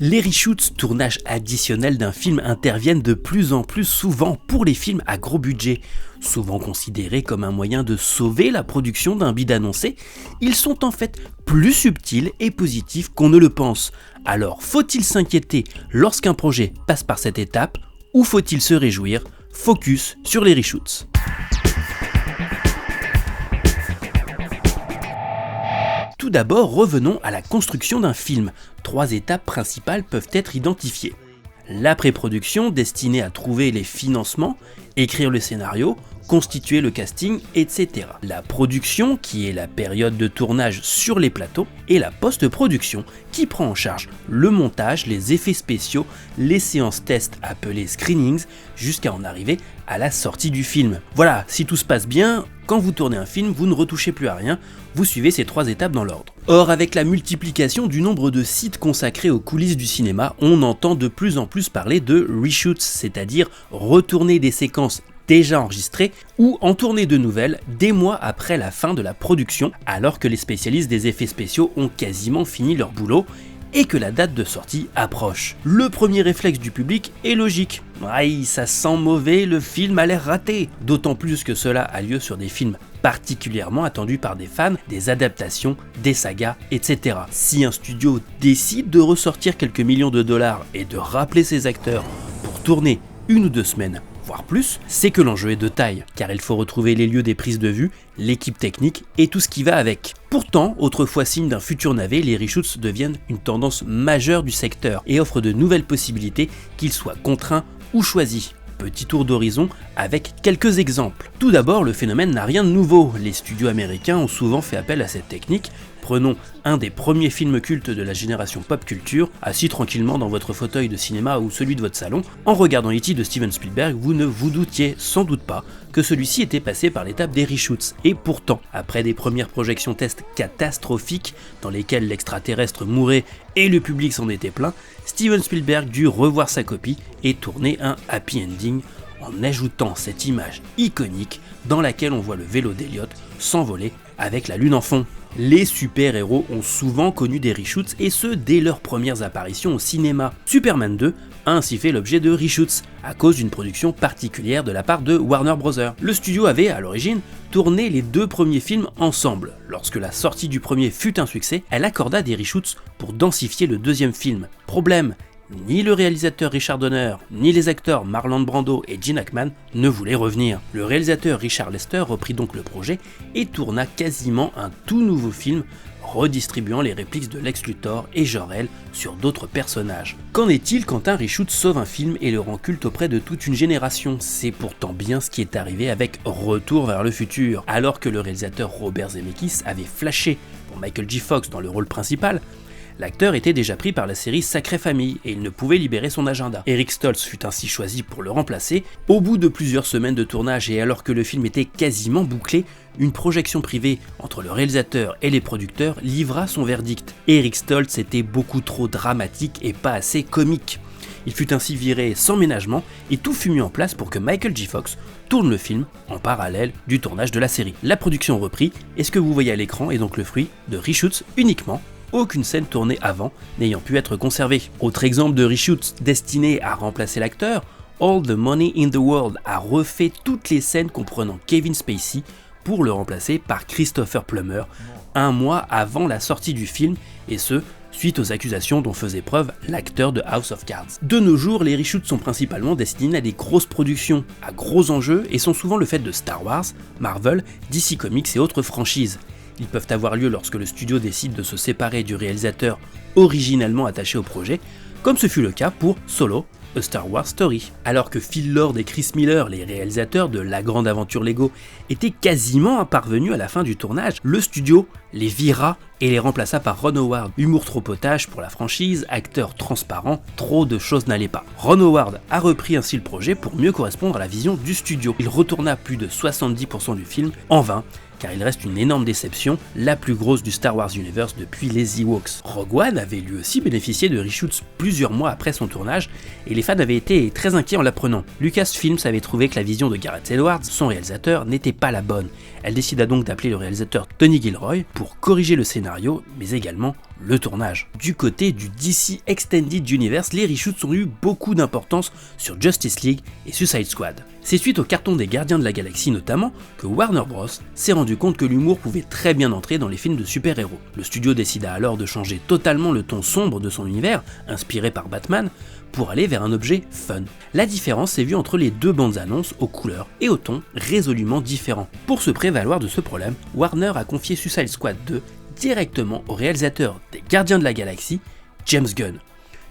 Les reshoots, tournages additionnels d'un film, interviennent de plus en plus souvent pour les films à gros budget. Souvent considérés comme un moyen de sauver la production d'un bid annoncé, ils sont en fait plus subtils et positifs qu'on ne le pense. Alors faut-il s'inquiéter lorsqu'un projet passe par cette étape, ou faut-il se réjouir? Focus sur les reshoots. Tout d'abord, revenons à la construction d'un film. 3 étapes principales peuvent être identifiées. La pré-production, destinée à trouver les financements, écrire le scénario, constituer le casting, etc. La production, qui est la période de tournage sur les plateaux, et la post-production, qui prend en charge le montage, les effets spéciaux, les séances tests appelées screenings, jusqu'à en arriver à la sortie du film. Voilà, si tout se passe bien, quand vous tournez un film, vous ne retouchez plus à rien, vous suivez ces 3 étapes dans l'ordre. Or, avec la multiplication du nombre de sites consacrés aux coulisses du cinéma, on entend de plus en plus parler de reshoots, c'est-à-dire retourner des séquences déjà enregistrées ou en tourner de nouvelles des mois après la fin de la production, alors que les spécialistes des effets spéciaux ont quasiment fini leur boulot et que la date de sortie approche. Le premier réflexe du public est logique. Aïe, ça sent mauvais, le film a l'air raté. D'autant plus que cela a lieu sur des films particulièrement attendus par des fans, des adaptations, des sagas, etc. Si un studio décide de ressortir quelques millions de dollars et de rappeler ses acteurs pour tourner 1 ou 2 semaines, voire plus, c'est que l'enjeu est de taille, car il faut retrouver les lieux des prises de vue, l'équipe technique et tout ce qui va avec. Pourtant, autrefois signe d'un futur navet, les reshoots deviennent une tendance majeure du secteur et offrent de nouvelles possibilités, qu'ils soient contraints ou choisis. Petit tour d'horizon avec quelques exemples. Tout d'abord, le phénomène n'a rien de nouveau. Les studios américains ont souvent fait appel à cette technique. Prenons un des premiers films cultes de la génération pop culture, assis tranquillement dans votre fauteuil de cinéma ou celui de votre salon, en regardant E.T. de Steven Spielberg, vous ne vous doutiez sans doute pas que celui-ci était passé par l'étape des reshoots. Et pourtant, après des premières projections tests catastrophiques dans lesquelles l'extraterrestre mourait et le public s'en était plein, Steven Spielberg dut revoir sa copie et tourner un happy ending en ajoutant cette image iconique dans laquelle on voit le vélo d'Elliot s'envoler avec la lune en fond. Les super-héros ont souvent connu des reshoots et ce dès leurs premières apparitions au cinéma. Superman 2 a ainsi fait l'objet de reshoots à cause d'une production particulière de la part de Warner Bros. Le studio avait à l'origine tourné les 2 premiers films ensemble. Lorsque la sortie du premier fut un succès, elle accorda des reshoots pour densifier le 2e film. Problème, ni le réalisateur Richard Donner, ni les acteurs Marlon Brando et Gene Hackman ne voulaient revenir. Le réalisateur Richard Lester reprit donc le projet et tourna quasiment un tout nouveau film, redistribuant les répliques de Lex Luthor et Jor-El sur d'autres personnages. Qu'en est-il quand un reshoot sauve un film et le rend culte auprès de toute une génération? C'est pourtant bien ce qui est arrivé avec Retour vers le futur. Alors que le réalisateur Robert Zemeckis avait flashé pour Michael J. Fox dans le rôle principal, l'acteur était déjà pris par la série Sacrée Famille et il ne pouvait libérer son agenda. Eric Stoltz fut ainsi choisi pour le remplacer. Au bout de plusieurs semaines de tournage et alors que le film était quasiment bouclé, une projection privée entre le réalisateur et les producteurs livra son verdict. Eric Stoltz était beaucoup trop dramatique et pas assez comique. Il fut ainsi viré sans ménagement et tout fut mis en place pour que Michael J. Fox tourne le film en parallèle du tournage de la série. La production reprit et ce que vous voyez à l'écran est donc le fruit de reshoots uniquement, aucune scène tournée avant n'ayant pu être conservée. Autre exemple de reshoot destiné à remplacer l'acteur, All the Money in the World a refait toutes les scènes comprenant Kevin Spacey pour le remplacer par Christopher Plummer 1 mois avant la sortie du film et ce, suite aux accusations dont faisait preuve l'acteur de House of Cards. De nos jours, les reshoots sont principalement destinés à des grosses productions, à gros enjeux et sont souvent le fait de Star Wars, Marvel, DC Comics et autres franchises. Ils peuvent avoir lieu lorsque le studio décide de se séparer du réalisateur originellement attaché au projet, comme ce fut le cas pour Solo, A Star Wars Story. Alors que Phil Lord et Chris Miller, les réalisateurs de La Grande Aventure Lego, étaient quasiment parvenus à la fin du tournage, le studio les vira et les remplaça par Ron Howard. Humour trop potage pour la franchise, acteur transparent, trop de choses n'allaient pas. Ron Howard a repris ainsi le projet pour mieux correspondre à la vision du studio. Il retourna plus de 70% du film en vain, car il reste une énorme déception, la plus grosse du Star Wars Universe depuis les Ewoks. Rogue One avait lui aussi bénéficié de reshoots plusieurs mois après son tournage, et les fans avaient été très inquiets en l'apprenant. Lucasfilms avait trouvé que la vision de Gareth Edwards, son réalisateur, n'était pas la bonne. Elle décida donc d'appeler le réalisateur Tony Gilroy pour corriger le scénario, mais également le tournage. Du côté du DC Extended Universe, les reshoots ont eu beaucoup d'importance sur Justice League et Suicide Squad. C'est suite au carton des Gardiens de la Galaxie notamment que Warner Bros s'est rendu compte que l'humour pouvait très bien entrer dans les films de super-héros. Le studio décida alors de changer totalement le ton sombre de son univers, inspiré par Batman, pour aller vers un objet fun. La différence s'est vue entre les deux bandes annonces aux couleurs et au ton résolument différents. Pour se prévaloir de ce problème, Warner a confié Suicide Squad 2 directement au réalisateur des Gardiens de la Galaxie, James Gunn.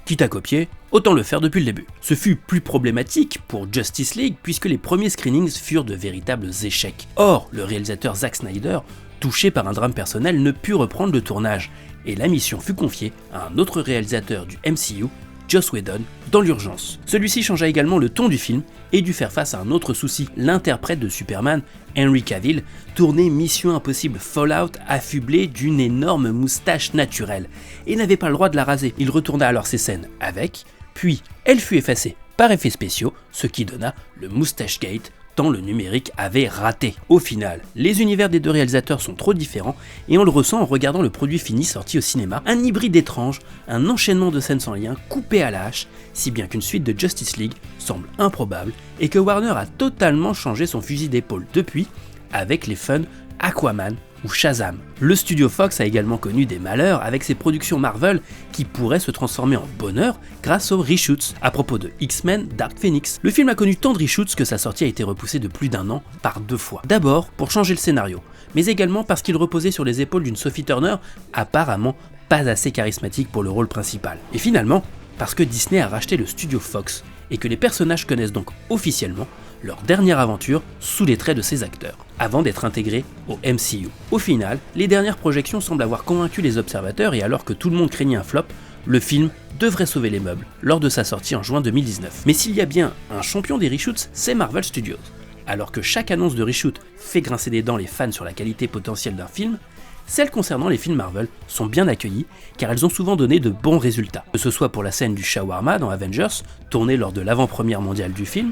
Quitte à copier, autant le faire depuis le début. Ce fut plus problématique pour Justice League puisque les premiers screenings furent de véritables échecs. Or, le réalisateur Zack Snyder, touché par un drame personnel, ne put reprendre le tournage et la mission fut confiée à un autre réalisateur du MCU, Joss Whedon, dans l'urgence. Celui-ci changea également le ton du film et dut faire face à un autre souci. L'interprète de Superman, Henry Cavill, tournait Mission Impossible Fallout affublé d'une énorme moustache naturelle et n'avait pas le droit de la raser. Il retourna alors ses scènes avec, puis elle fut effacée par effets spéciaux, ce qui donna le Moustache Gate, tant le numérique avait raté. Au final, les univers des deux réalisateurs sont trop différents et on le ressent en regardant le produit fini sorti au cinéma, un hybride étrange, un enchaînement de scènes sans lien coupé à la hache, si bien qu'une suite de Justice League semble improbable et que Warner a totalement changé son fusil d'épaule depuis avec les fun Aquaman ou Shazam. Le studio Fox a également connu des malheurs avec ses productions Marvel qui pourraient se transformer en bonheur grâce aux reshoots. À propos de X-Men Dark Phoenix, le film a connu tant de reshoots que sa sortie a été repoussée de plus d'1 an par 2 fois. D'abord pour changer le scénario, mais également parce qu'il reposait sur les épaules d'une Sophie Turner apparemment pas assez charismatique pour le rôle principal. Et finalement, parce que Disney a racheté le studio Fox et que les personnages connaissent donc officiellement leur dernière aventure sous les traits de ces acteurs, avant d'être intégrés au MCU. Au final, les dernières projections semblent avoir convaincu les observateurs et alors que tout le monde craignait un flop, le film devrait sauver les meubles lors de sa sortie en juin 2019. Mais s'il y a bien un champion des reshoots, c'est Marvel Studios. Alors que chaque annonce de reshoot fait grincer des dents les fans sur la qualité potentielle d'un film, celles concernant les films Marvel sont bien accueillies car elles ont souvent donné de bons résultats. Que ce soit pour la scène du shawarma dans Avengers, tournée lors de l'avant-première mondiale du film,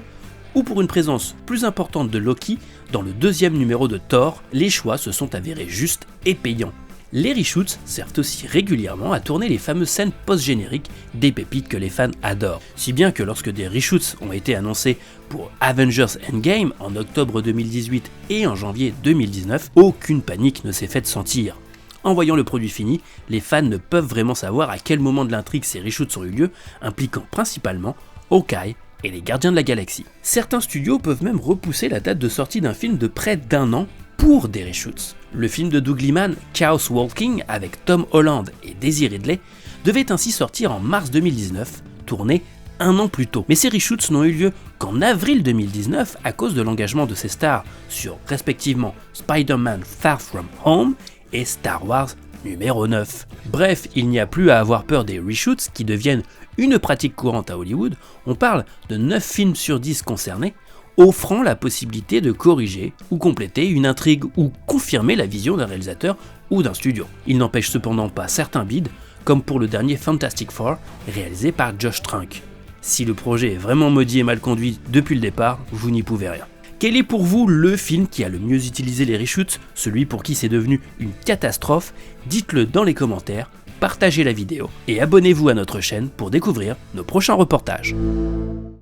ou pour une présence plus importante de Loki dans le 2e numéro de Thor, les choix se sont avérés justes et payants. Les reshoots servent aussi régulièrement à tourner les fameuses scènes post-génériques des pépites que les fans adorent. Si bien que lorsque des reshoots ont été annoncés pour Avengers Endgame en octobre 2018 et en janvier 2019, aucune panique ne s'est faite sentir. En voyant le produit fini, les fans ne peuvent vraiment savoir à quel moment de l'intrigue ces reshoots ont eu lieu, impliquant principalement Hawkeye et les Gardiens de la Galaxie. Certains studios peuvent même repousser la date de sortie d'un film de près d'1 an pour des reshoots. Le film de Doug Liman, Chaos Walking, avec Tom Holland et Daisy Ridley, devait ainsi sortir en mars 2019, tourné 1 an plus tôt. Mais ces reshoots n'ont eu lieu qu'en avril 2019 à cause de l'engagement de ces stars sur respectivement Spider-Man Far From Home et Star Wars numéro 9. Bref, il n'y a plus à avoir peur des reshoots qui deviennent une pratique courante à Hollywood. On parle de 9 films sur 10 concernés, offrant la possibilité de corriger ou compléter une intrigue ou confirmer la vision d'un réalisateur ou d'un studio. Il n'empêche cependant pas certains bids, comme pour le dernier Fantastic Four, réalisé par Josh Trank. Si le projet est vraiment maudit et mal conduit depuis le départ, vous n'y pouvez rien. Quel est pour vous le film qui a le mieux utilisé les reshoots, celui pour qui c'est devenu une catastrophe? Dites-le dans les commentaires, partagez la vidéo et abonnez-vous à notre chaîne pour découvrir nos prochains reportages.